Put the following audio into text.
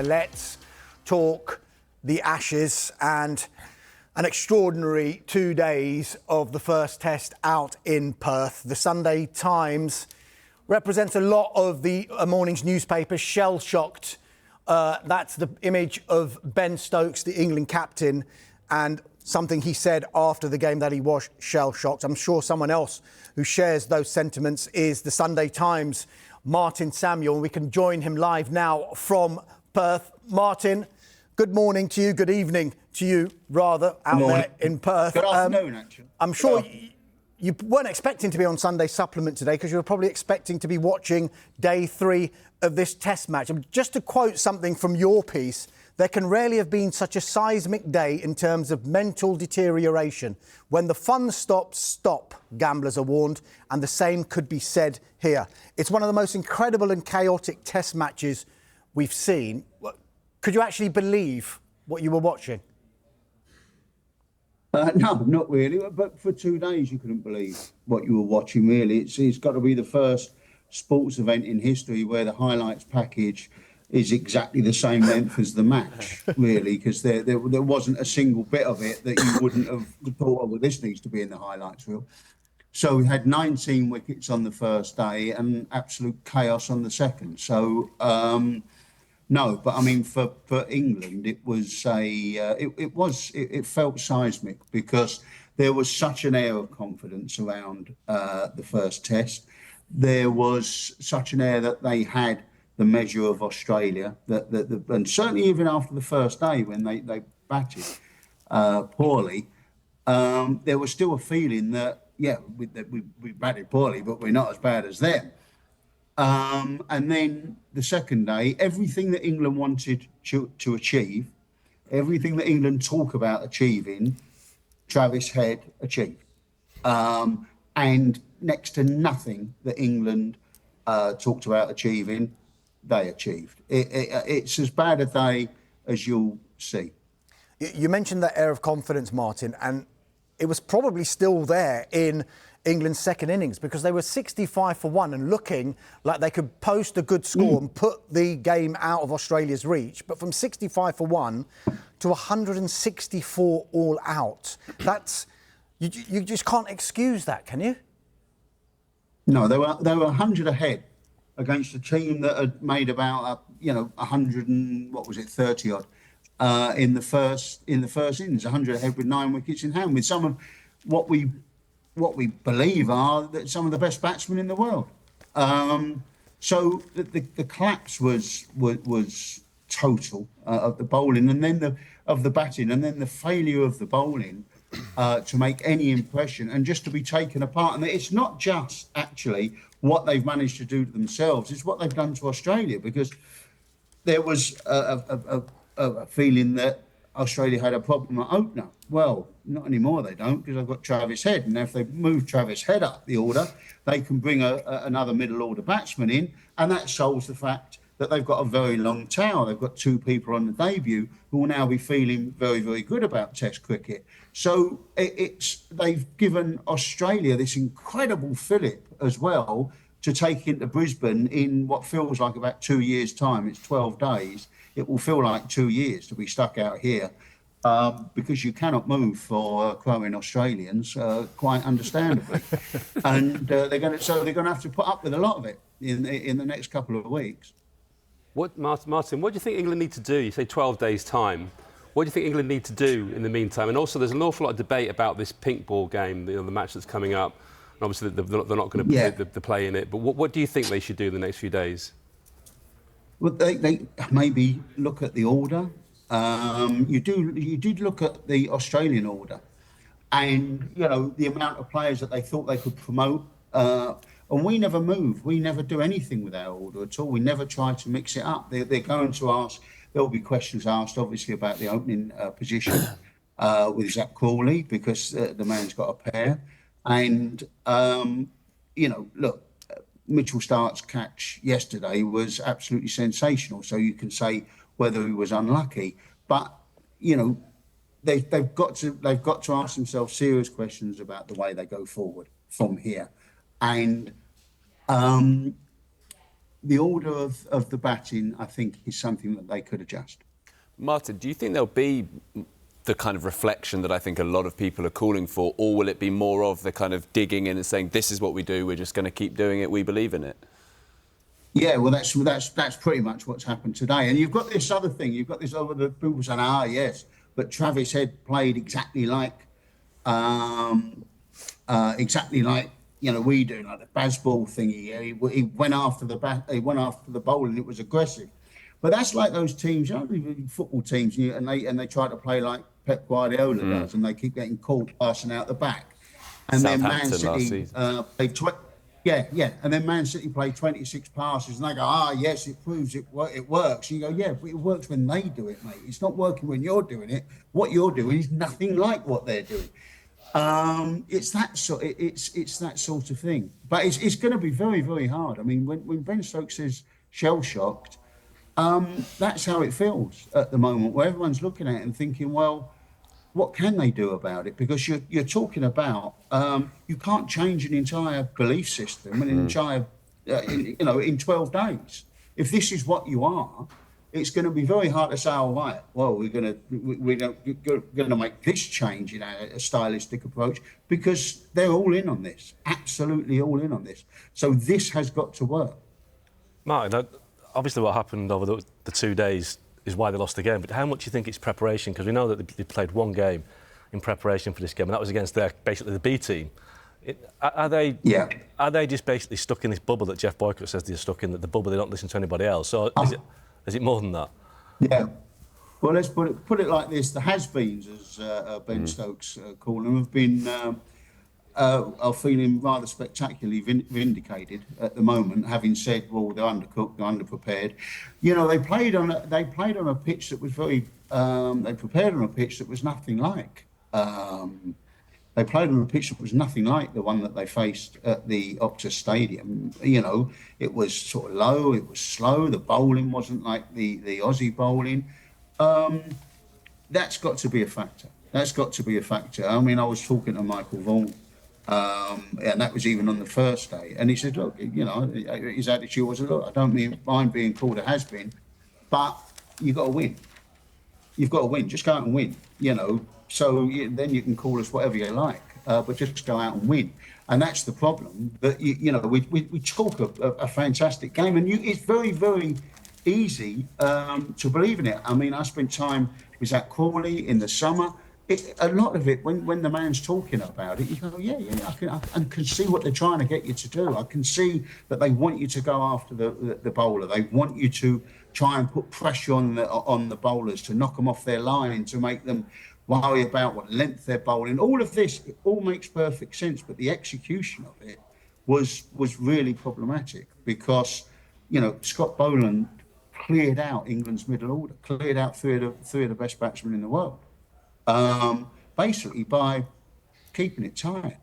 Let's talk the Ashes and an extraordinary 2 days of the first test out in Perth. The Sunday Times represents a lot of the morning's newspapers, shell-shocked. That's the image of Ben Stokes, the England captain, and something he said after the game that he was shell-shocked. I'm sure someone else who shares those sentiments is the Sunday Times, Martin Samuel. We can join him live now from Perth. Martin, good morning to you, good evening to you, rather, out there in Perth. Good afternoon, actually. I'm sure you weren't expecting to be on Sunday Supplement today because you were probably expecting to be watching day 3 of this test match. Just to quote something from your piece, there can rarely have been such a seismic day in terms of mental deterioration. When the fun stops, stop, gamblers are warned, and the same could be said here. It's one of the most incredible and chaotic test matches we've seen. Could you actually believe what you were watching? No, not really. But for 2 days, you couldn't believe what you were watching, really. It's got to be the first sports event in history where the highlights package is exactly the same length as the match, really, because there wasn't a single bit of it that you wouldn't have thought, oh, well, this needs to be in the highlights reel. So we had 19 wickets on the first day and absolute chaos on the second. So, no, but I mean, for England, it was it felt seismic because there was such an air of confidence around the first test. There was such an air that they had the measure of Australia, and certainly even after the first day when they batted poorly, there was still a feeling that, yeah, we batted poorly, but we're not as bad as them. And then the second day, everything that England wanted to achieve, everything that England talk about achieving, Travis Head achieved. And next to nothing that England talked about achieving, they achieved. It's as bad a day as you'll see. You mentioned that air of confidence, Martin, and it was probably still there in England's second innings because they were 65 for 1 and looking like they could post a good score and put the game out of Australia's reach. But from 65 for 1 to 164 all out, that's you just can't excuse that, can you? No, they were 100 ahead against a team that had made about 100 and what was it, 30 odd in the first innings, 100 ahead with 9 wickets in hand, with some of what we believe are some of the best batsmen in the world. So the collapse was total of the bowling, and then of the batting, and then the failure of the bowling to make any impression and just to be taken apart. And it's not just actually what they've managed to do to themselves; it's what they've done to Australia, because there was a feeling that Australia had a problem at opener. Well, not anymore, they don't, because they've got Travis Head. And if they move Travis Head up the order, they can bring another middle order batsman in, and that solves the fact that they've got a very long tail. They've got 2 people on the debut who will now be feeling very, very good about Test cricket. So they've given Australia this incredible fillip as well to take into Brisbane in what feels like about 2 years' time. It's 12 days. It will feel like 2 years to be stuck out here because you cannot move for crowing Australians, quite understandably. And they're going to have to put up with a lot of it in the next couple of weeks. Martin, what do you think England need to do? You say 12 days' time. What do you think England need to do in the meantime? And also, there's an awful lot of debate about this pink ball game, the match that's coming up. And obviously, they're not going to play in it. But what do you think they should do in the next few days? Well, they maybe look at the order. You did look at the Australian order, and the amount of players that they thought they could promote. And we never move. We never do anything with our order at all. We never try to mix it up. They're going to ask. There will be questions asked, obviously, about the opening position with Zach Crawley, because the man's got a pair. And look, Mitchell Stark's catch yesterday was absolutely sensational. So you can say whether he was unlucky, but they've got to ask themselves serious questions about the way they go forward from here. And the order of the batting, I think, is something that they could adjust. Martin, do you think there'll be the kind of reflection that I think a lot of people are calling for, or will it be more of the kind of digging in and saying, this is what we do, we're just going to keep doing it, we believe in it? Yeah, well, that's pretty much what's happened today. And you've got this other thing. You've got this other people saying, yes, but Travis Head played exactly like we do, like the baseball thing. He went after the he went after the bowl, and it was aggressive. But that's like those teams, football teams, and they try to play like Pep Guardiola does, and they keep getting caught passing out the back. And then Man City played and then Man City played 26 passes, and they go, yes, it proves it works. And you go, yeah, but it works when they do it, mate. It's not working when you're doing it. What you're doing is nothing like what they're doing. It's that sort of thing. But it's going to be very, very hard. I mean, when Ben Stokes says shell-shocked, that's how it feels at the moment, where everyone's looking at it and thinking, well, what can they do about it? Because you're talking about you can't change an entire belief system and an entire in 12 days. If this is what you are, it's going to be very hard to say, all right, well, we're going to make this change in a stylistic approach, because they're all in on this, absolutely all in on this. So this has got to work. Martin, obviously what happened over the 2 days is why they lost the game, but how much do you think it's preparation? Because we know that they played one game in preparation for this game, and that was against basically the B team. Are they just basically stuck in this bubble that Jeff Boycott says they're stuck in, that the bubble, they don't listen to anybody else? So is it more than that? Yeah. Well, let's put it like this: the has-beens, as Ben Stokes call them, have been are feeling rather spectacularly vindicated at the moment, having said, well, they're undercooked, they're underprepared. They played on a pitch that was very. They prepared on a pitch that was nothing like. They played on a pitch that was nothing like the one that they faced at the Optus Stadium. It was sort of low, it was slow. The bowling wasn't like the Aussie bowling. That's got to be a factor. I mean, I was talking to Michael Vaughan, and that was even on the first day. And he said, look, his attitude was, look, I don't mind being called a has-been, but you've got to win. You've got to win. Just go out and win, So then you can call us whatever you like, but just go out and win. And that's the problem. That we talk a fantastic game, and it's very, very easy to believe in it. I mean, I spent time with Zach Crawley in the summer. A lot of it, when the man's talking about it, you go, I can see what they're trying to get you to do. I can see that they want you to go after the bowler. They want you to try and put pressure on the bowlers, to knock them off their line, to make them worry about what length they're bowling. All of this, it all makes perfect sense, but the execution of it was really problematic, because Scott Boland cleared out England's middle order, cleared out three of the best batsmen in the world, basically by keeping it tight.